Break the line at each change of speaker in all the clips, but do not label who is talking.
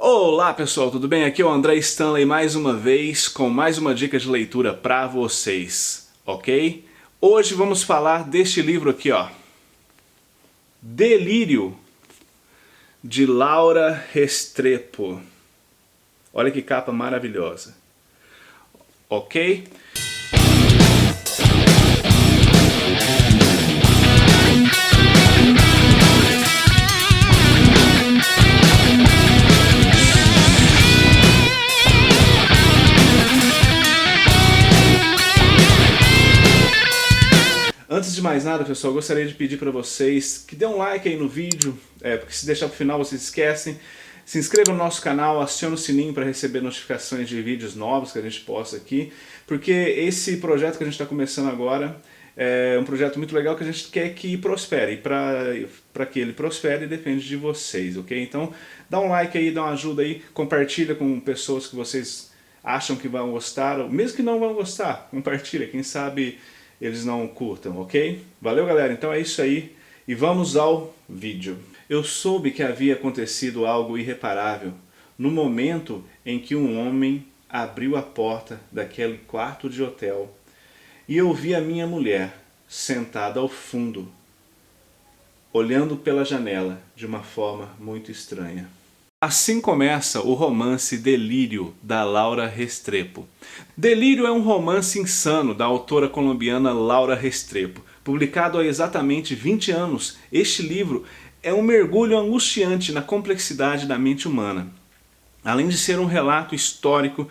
Olá pessoal, tudo bem? Aqui é o André Stanley mais uma vez com mais uma dica de leitura para vocês, ok? Hoje vamos falar deste livro aqui, ó, Delírio, de Laura Restrepo. Olha que capa maravilhosa, ok? Antes de mais nada, pessoal, eu gostaria de pedir para vocês que dêem um like aí no vídeo, porque se deixar para o final vocês esquecem. Se inscreva no nosso canal, acione o sininho para receber notificações de vídeos novos que a gente posta aqui, porque esse projeto que a gente está começando agora é um projeto muito legal que a gente quer que prospere, e para que ele prospere depende de vocês, ok? Então dá um like aí, dá uma ajuda aí, compartilha com pessoas que vocês acham que vão gostar, ou mesmo que não vão gostar, compartilha, quem sabe eles não curtam, ok? Valeu, galera, então é isso aí e vamos ao vídeo. Eu soube que havia acontecido algo irreparável no momento em que um homem abriu a porta daquele quarto de hotel e eu vi a minha mulher sentada ao fundo, olhando pela janela de uma forma muito estranha. Assim começa o romance Delírio, da Laura Restrepo. Delírio é um romance insano da autora colombiana Laura Restrepo. Publicado há exatamente 20 anos, este livro é um mergulho angustiante na complexidade da mente humana. Além de ser um relato histórico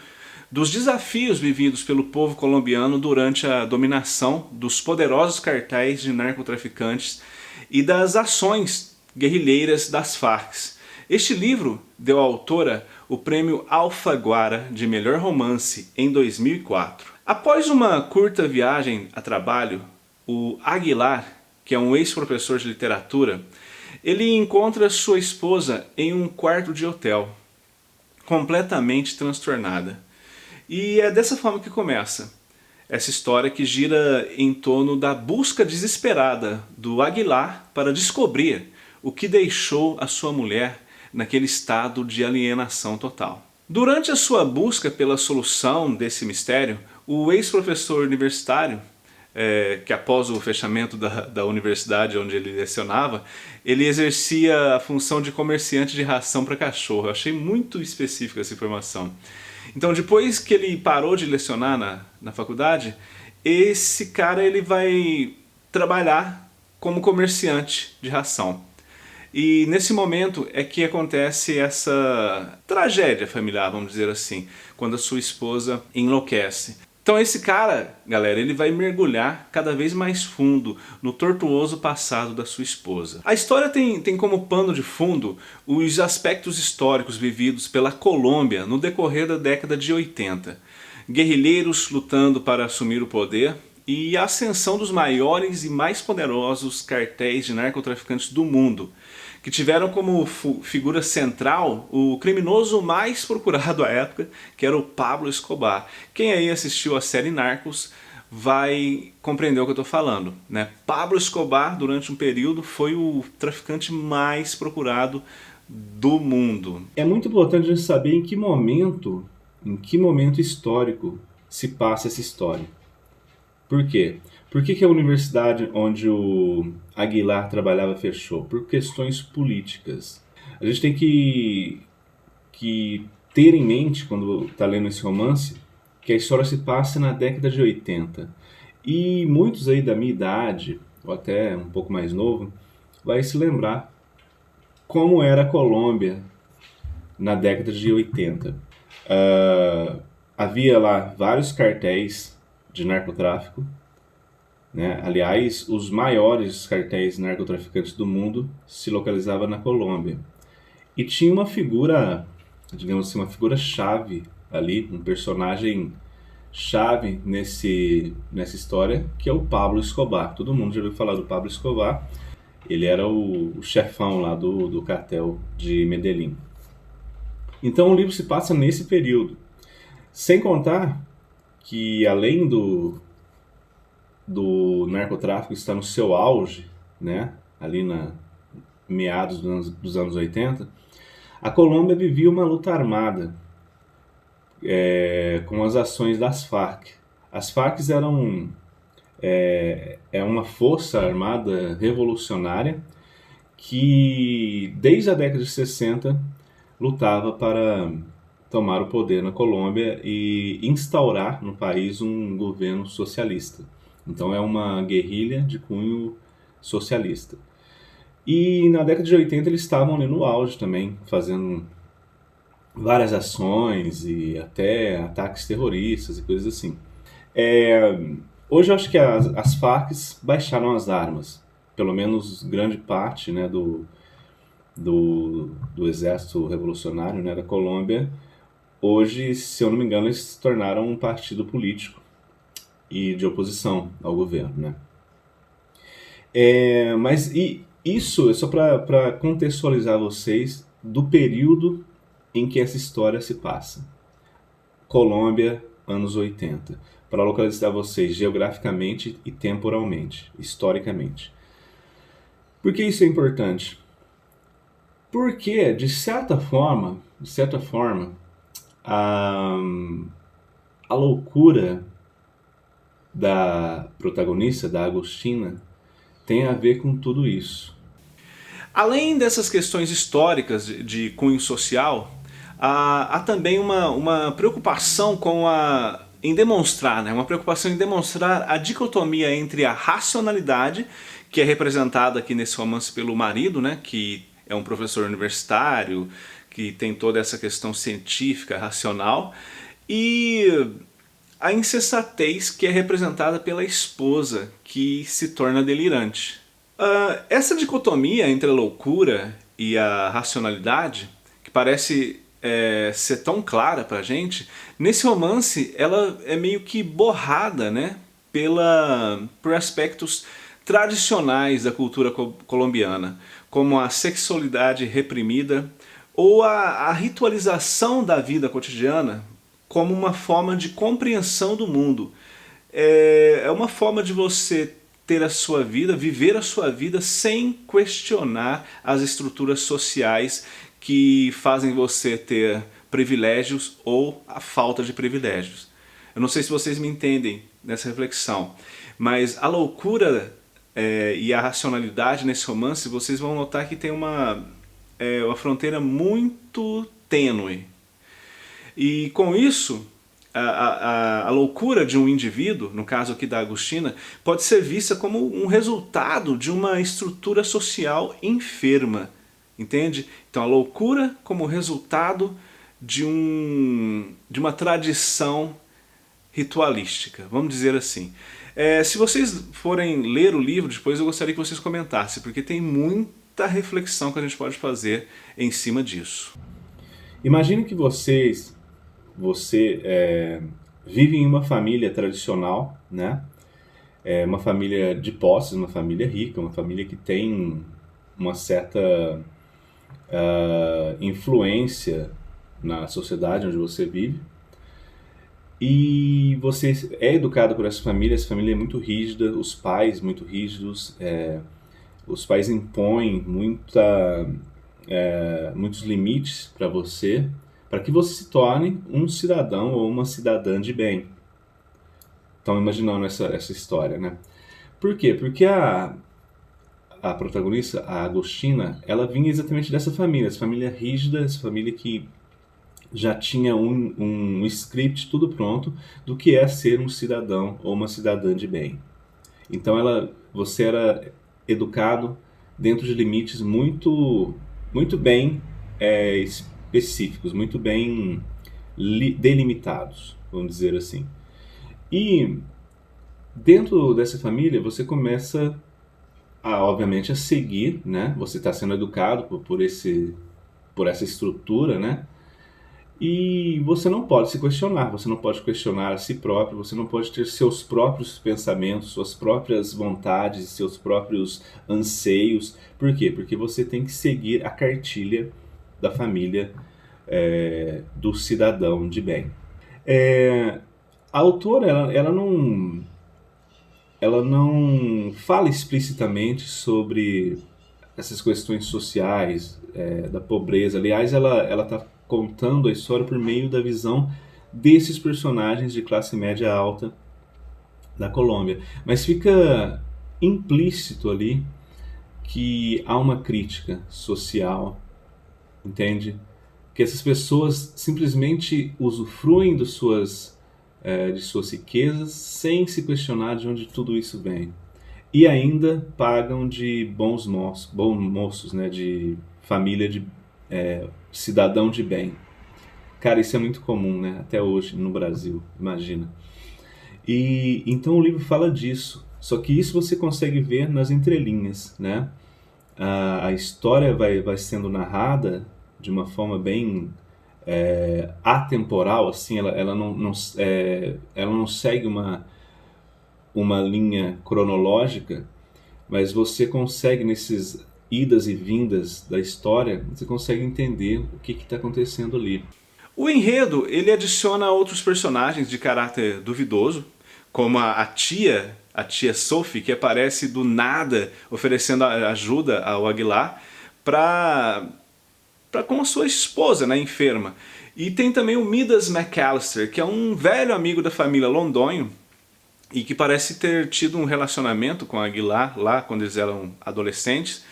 dos desafios vividos pelo povo colombiano durante a dominação dos poderosos cartéis de narcotraficantes e das ações guerrilheiras das Farc. Este livro deu à autora o prêmio Alfaguara de melhor romance em 2004. Após uma curta viagem a trabalho, o Aguilar, que é um ex-professor de literatura, ele encontra sua esposa em um quarto de hotel, completamente transtornada. E é dessa forma que começa essa história, que gira em torno da busca desesperada do Aguilar para descobrir o que deixou a sua mulher naquele estado de alienação total. Durante a sua busca pela solução desse mistério, o ex-professor universitário, que após o fechamento da universidade onde ele lecionava, ele exercia a função de comerciante de ração para cachorro. Eu achei muito específica essa informação. Então, depois que ele parou de lecionar na faculdade, esse cara ele vai trabalhar como comerciante de ração. E nesse momento é que acontece essa tragédia familiar, vamos dizer assim, quando a sua esposa enlouquece. Então esse cara, galera, ele vai mergulhar cada vez mais fundo no tortuoso passado da sua esposa. A história tem como pano de fundo os aspectos históricos vividos pela Colômbia no decorrer da década de 80. Guerrilheiros lutando para assumir o poder e a ascensão dos maiores e mais poderosos cartéis de narcotraficantes do mundo, que tiveram como figura central o criminoso mais procurado à época, que era o Pablo Escobar. Quem aí assistiu a série Narcos vai compreender o que eu estou falando, né? Pablo Escobar, durante um período, foi o traficante mais procurado do mundo. É muito importante a gente saber em que momento histórico se passa essa história. Por quê? Por que a universidade onde o Aguilar trabalhava fechou? Por questões políticas. A gente tem que ter em mente, quando está lendo esse romance, que a história se passa na década de 80. E muitos aí da minha idade, ou até um pouco mais novo, vai se lembrar como era a Colômbia na década de 80. Havia lá vários cartéis de narcotráfico, né? Aliás, os maiores cartéis narcotraficantes do mundo se localizavam na Colômbia. E tinha uma figura, digamos assim, uma figura chave ali, um personagem chave nessa história, que é o Pablo Escobar. Todo mundo já ouviu falar do Pablo Escobar. Ele era o chefão lá do cartel de Medellín. Então o livro se passa nesse período. Sem contar que além do narcotráfico estar no seu auge, né, ali na meados dos anos 80,
A Colômbia vivia uma luta armada com as ações das Farc. As Farc é uma força armada revolucionária que, desde a década de 60, lutava para tomar o poder na Colômbia e instaurar no país um governo socialista. Então é uma guerrilha de cunho socialista. E na década de 80 eles estavam ali no auge também, fazendo várias ações e até ataques terroristas e coisas assim. É, Hoje eu acho que as Farc baixaram as armas, pelo menos grande parte, né, do exército revolucionário, né, da Colômbia. Hoje, se eu não me engano, eles se tornaram um partido político e de oposição ao governo, né? Isso é só para contextualizar vocês do período em que essa história se passa. Colômbia, anos 80. Para localizar vocês geograficamente e temporalmente, historicamente. Por que isso é importante? Porque, de certa forma, a, a loucura da protagonista, da Agostina, tem a ver com tudo isso.
Além dessas questões históricas de cunho social, há também uma preocupação em demonstrar, né? Uma preocupação em demonstrar a dicotomia entre a racionalidade, que é representada aqui nesse romance pelo marido, né? Que é um professor universitário, que tem toda essa questão científica, racional, e a insensatez, que é representada pela esposa, que se torna delirante. Essa dicotomia entre a loucura e a racionalidade, que parece ser tão clara pra gente, nesse romance ela é meio que borrada, né, por aspectos tradicionais da cultura colombiana, como a sexualidade reprimida ou a ritualização da vida cotidiana como uma forma de compreensão do mundo. É uma forma de você ter a sua vida, viver a sua vida sem questionar as estruturas sociais que fazem você ter privilégios ou a falta de privilégios. Eu não sei se vocês me entendem nessa reflexão, mas a loucura e a racionalidade nesse romance, vocês vão notar que tem uma fronteira muito tênue. E com isso, a loucura de um indivíduo, no caso aqui da Agostina, pode ser vista como um resultado de uma estrutura social enferma, entende? Então a loucura como resultado de uma tradição ritualística, vamos dizer assim. Se vocês forem ler o livro depois, eu gostaria que vocês comentassem, porque tem muita reflexão que a gente pode fazer em cima disso.
Imagine que você vive em uma família tradicional, né? Uma família de posses, uma família rica, uma família que tem uma certa influência na sociedade onde você vive. E você é educado por essa família é muito rígida, os pais muito rígidos, os pais impõem muitos limites para você, para que você se torne um cidadão ou uma cidadã de bem. Estão imaginando essa história, né? Por quê? Porque a protagonista, a Agostina, ela vinha exatamente dessa família, essa família rígida, essa família que já tinha um script tudo pronto do que é ser um cidadão ou uma cidadã de bem. Então você era educado dentro de limites muito bem específicos, muito bem delimitados, vamos dizer assim. E dentro dessa família você começa obviamente a seguir, né? Você está sendo educado por essa estrutura, né? E você não pode se questionar, você não pode questionar a si próprio, você não pode ter seus próprios pensamentos, suas próprias vontades, seus próprios anseios. Por quê? Porque você tem que seguir a cartilha da família do cidadão de bem. A autora, ela não fala explicitamente sobre essas questões sociais da pobreza. Aliás, ela está contando a história por meio da visão desses personagens de classe média alta da Colômbia. Mas fica implícito ali que há uma crítica social, entende? Que essas pessoas simplesmente usufruem de suas riquezas sem se questionar de onde tudo isso vem. E ainda pagam de bons moços, né? De família de cidadão de bem. Cara, isso é muito comum, né? Até hoje no Brasil, imagina. E então o livro fala disso. Só que isso você consegue ver nas entrelinhas, né? A história vai sendo narrada de uma forma bem atemporal, assim, ela não segue uma linha cronológica, mas você consegue, nesses idas e vindas da história, você consegue entender o que está acontecendo ali.
O enredo, ele adiciona outros personagens de caráter duvidoso, como a tia Sophie, que aparece do nada oferecendo ajuda ao Aguilar com a sua esposa, né, enferma. E tem também o Midas McAllister, que é um velho amigo da família Londonho e que parece ter tido um relacionamento com a Aguilar lá quando eles eram adolescentes.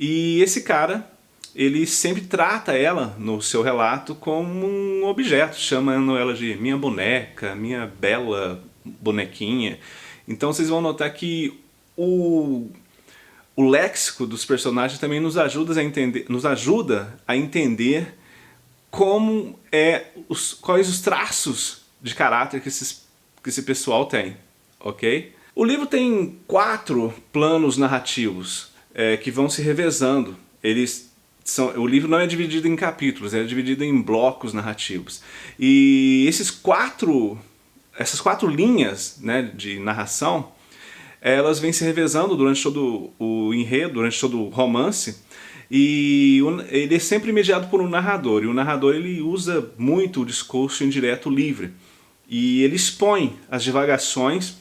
E esse cara, ele sempre trata ela, no seu relato, como um objeto, chamando ela de minha boneca, minha bela bonequinha. Então vocês vão notar que o léxico dos personagens também nos ajuda a entender quais os traços de caráter que esse pessoal tem, ok? O livro tem 4 planos narrativos que vão se revezando. O livro não é dividido em capítulos, é dividido em blocos narrativos. E essas 4 linhas, né, de narração, elas vêm se revezando durante todo o enredo, durante todo o romance, e ele é sempre mediado por um narrador, e o narrador ele usa muito o discurso indireto livre, e ele expõe as divagações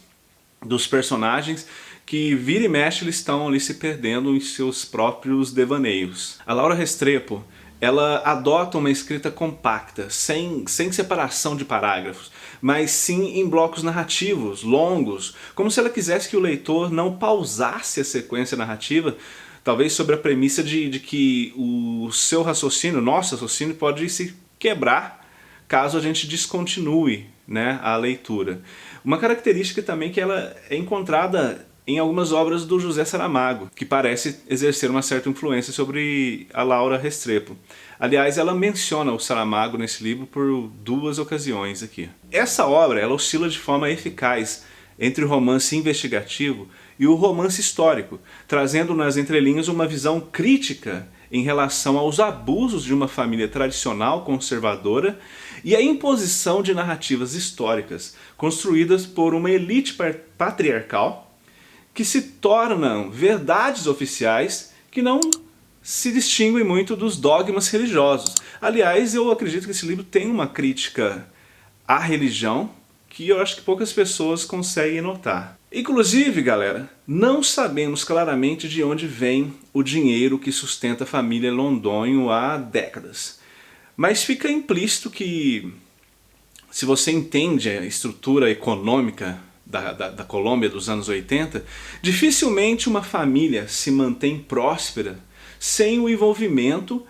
dos personagens que vira e mexe eles estão ali se perdendo em seus próprios devaneios. A Laura Restrepo, ela adota uma escrita compacta, sem separação de parágrafos, mas sim em blocos narrativos, longos, como se ela quisesse que o leitor não pausasse a sequência narrativa, talvez sobre a premissa de que o seu raciocínio, nosso raciocínio, pode se quebrar caso a gente descontinue, né, a leitura. Uma característica também que ela é encontrada em algumas obras do José Saramago, que parece exercer uma certa influência sobre a Laura Restrepo. Aliás, ela menciona o Saramago nesse livro por 2 ocasiões aqui. Essa obra ela oscila de forma eficaz entre o romance investigativo e o romance histórico, trazendo nas entrelinhas uma visão crítica em relação aos abusos de uma família tradicional conservadora e a imposição de narrativas históricas construídas por uma elite patriarcal que se tornam verdades oficiais que não se distinguem muito dos dogmas religiosos. Aliás, eu acredito que esse livro tem uma crítica à religião que eu acho que poucas pessoas conseguem notar. Inclusive, galera, não sabemos claramente de onde vem o dinheiro que sustenta a família Londonho há décadas. Mas fica implícito que, se você entende a estrutura econômica da Colômbia dos anos 80, dificilmente uma família se mantém próspera sem o envolvimento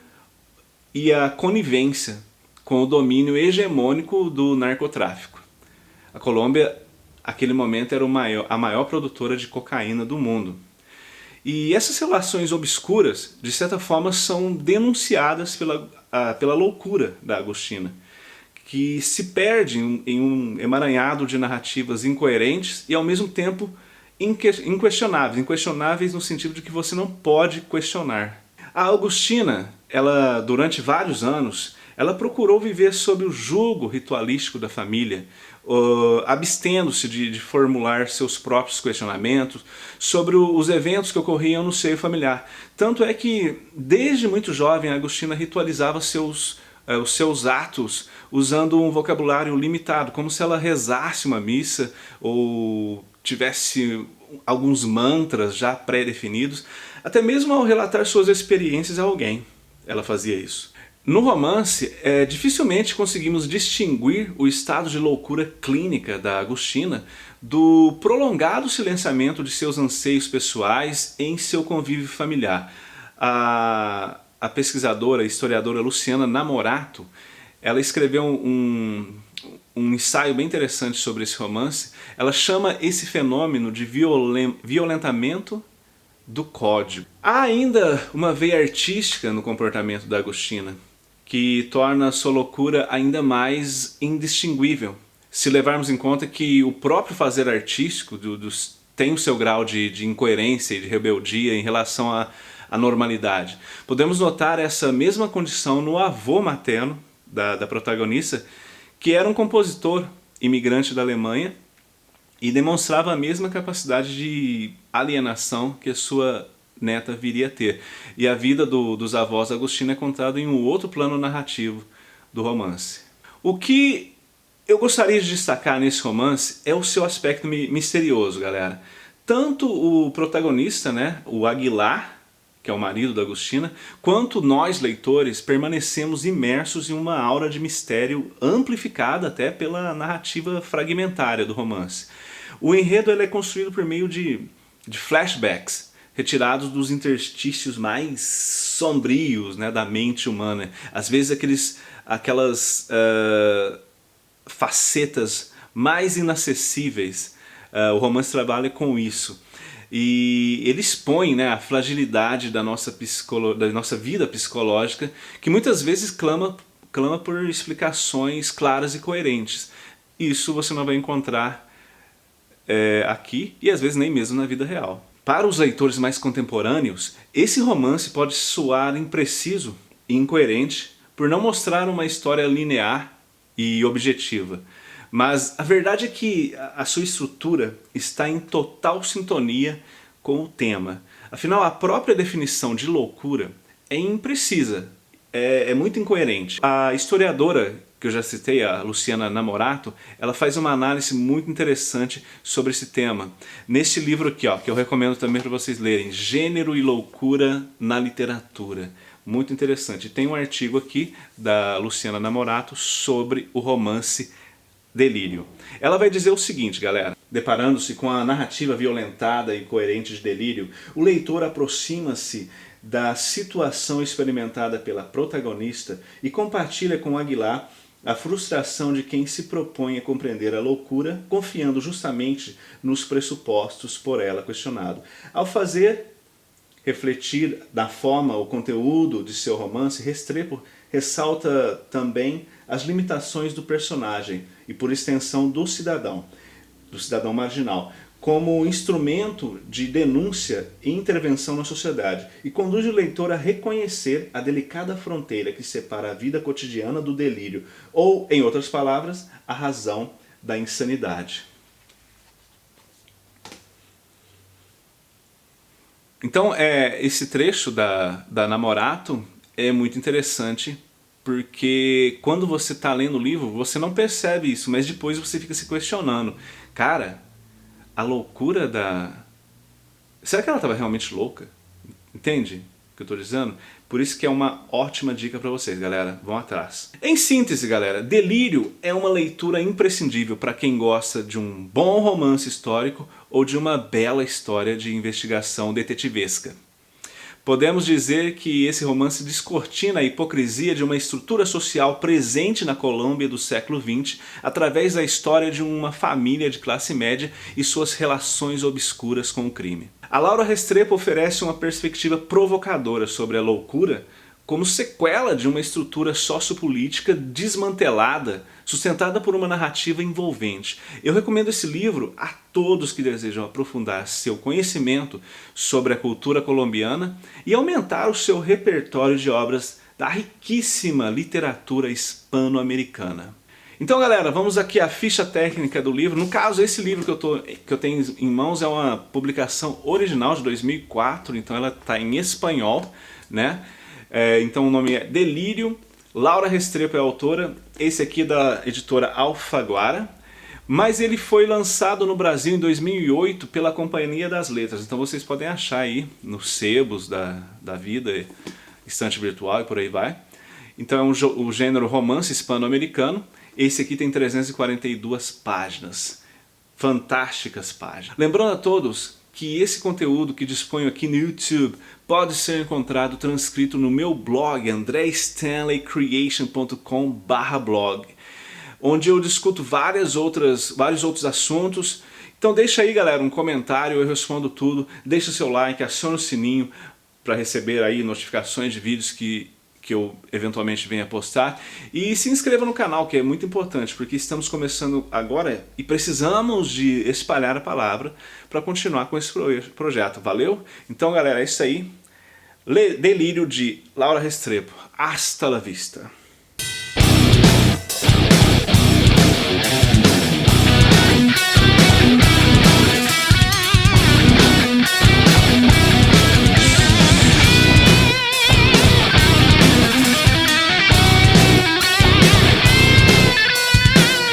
e a conivência com o domínio hegemônico do narcotráfico. A Colômbia, naquele momento, era a maior produtora de cocaína do mundo. E essas relações obscuras, de certa forma, são denunciadas pela loucura da Agostina, que se perde em um emaranhado de narrativas incoerentes e ao mesmo tempo inquestionáveis no sentido de que você não pode questionar. A Agostina, ela durante vários anos, ela procurou viver sob o jugo ritualístico da família, abstendo-se de formular seus próprios questionamentos sobre os eventos que ocorriam no seio familiar. Tanto é que, desde muito jovem, a Agostina ritualizava os seus atos usando um vocabulário limitado, como se ela rezasse uma missa ou tivesse alguns mantras já pré-definidos, até mesmo ao relatar suas experiências a alguém. ela fazia isso. No romance, dificilmente conseguimos distinguir o estado de loucura clínica da Agostina do prolongado silenciamento de seus anseios pessoais em seu convívio familiar. A pesquisadora e historiadora Luciana Namorato, ela escreveu um ensaio bem interessante sobre esse romance. Ela chama esse fenômeno de violentamento do código. Há ainda uma veia artística no comportamento da Agostina, que torna a sua loucura ainda mais indistinguível. Se levarmos em conta que o próprio fazer artístico tem o seu grau de incoerência e de rebeldia em relação à normalidade. Podemos notar essa mesma condição no avô materno da protagonista, que era um compositor imigrante da Alemanha e demonstrava a mesma capacidade de alienação que a sua neta viria a ter. E a vida dos avós Agostina é contada em um outro plano narrativo do romance. O que eu gostaria de destacar nesse romance é o seu aspecto misterioso, galera. Tanto o protagonista, né, o Aguilar, que é o marido da Agostina, quanto nós, leitores, permanecemos imersos em uma aura de mistério amplificada até pela narrativa fragmentária do romance. O enredo é construído por meio de flashbacks, retirados dos interstícios mais sombrios, né, da mente humana. Às vezes aquelas facetas mais inacessíveis. O romance trabalha com isso. E ele expõe, né, a fragilidade da nossa vida psicológica, que muitas vezes clama por explicações claras e coerentes. Isso você não vai encontrar aqui e às vezes nem mesmo na vida real. Para os leitores mais contemporâneos, esse romance pode soar impreciso e incoerente por não mostrar uma história linear e objetiva. Mas a verdade é que a sua estrutura está em total sintonia com o tema. Afinal, a própria definição de loucura é imprecisa, é muito incoerente. A historiadora que eu já citei, a Luciana Namorato, ela faz uma análise muito interessante sobre esse tema. Neste livro aqui, ó, que eu recomendo também para vocês lerem, Gênero e Loucura na Literatura. Muito interessante. Tem um artigo aqui da Luciana Namorato sobre o romance Delírio. Ela vai dizer o seguinte, galera: deparando-se com a narrativa violentada e coerente de Delírio, o leitor aproxima-se da situação experimentada pela protagonista e compartilha com Aguilar a frustração de quem se propõe a compreender a loucura, confiando justamente nos pressupostos por ela questionado. Ao fazer refletir da forma o conteúdo de seu romance, Restrepo ressalta também as limitações do personagem e, por extensão, do cidadão marginal, como instrumento de denúncia e intervenção na sociedade, e conduz o leitor a reconhecer a delicada fronteira que separa a vida cotidiana do delírio, ou, em outras palavras, a razão da insanidade. Então, esse trecho da Namorato é muito interessante, porque quando você está lendo o livro, você não percebe isso, mas depois você fica se questionando. Cara, a loucura da... Será que ela estava realmente louca? Entende o que eu estou dizendo? Por isso que é uma ótima dica para vocês, galera. Vão atrás. Em síntese, galera, Delírio é uma leitura imprescindível para quem gosta de um bom romance histórico ou de uma bela história de investigação detetivesca. Podemos dizer que esse romance descortina a hipocrisia de uma estrutura social presente na Colômbia do século XX através da história de uma família de classe média e suas relações obscuras com o crime. A Laura Restrepo oferece uma perspectiva provocadora sobre a loucura como sequela de uma estrutura sociopolítica desmantelada, sustentada por uma narrativa envolvente. Eu recomendo esse livro a todos que desejam aprofundar seu conhecimento sobre a cultura colombiana e aumentar o seu repertório de obras da riquíssima literatura hispano-americana. Então, galera, vamos aqui à ficha técnica do livro. No caso, esse livro que eu tenho em mãos é uma publicação original de 2004, então ela está em espanhol, né? Então o nome é Delírio, Laura Restrepo é a autora, esse aqui é da editora Alfaguara, mas ele foi lançado no Brasil em 2008 pela Companhia das Letras, então vocês podem achar aí nos sebos da vida estante virtual e por aí vai. Então é o gênero romance hispano-americano. Esse aqui tem 342 páginas. Fantásticas páginas. Lembrando a todos que esse conteúdo que disponho aqui no YouTube pode ser encontrado transcrito no meu blog andrestanleycreation.com/blog, onde eu discuto vários outros assuntos. Então deixa aí, galera, um comentário, eu respondo tudo. Deixa o seu like, aciona o sininho para receber aí notificações de vídeos que eu eventualmente venha postar. E se inscreva no canal, que é muito importante, porque estamos começando agora e precisamos de espalhar a palavra para continuar com esse projeto. Valeu? Então, galera, é isso aí. Delírio de Laura Restrepo. Hasta la vista.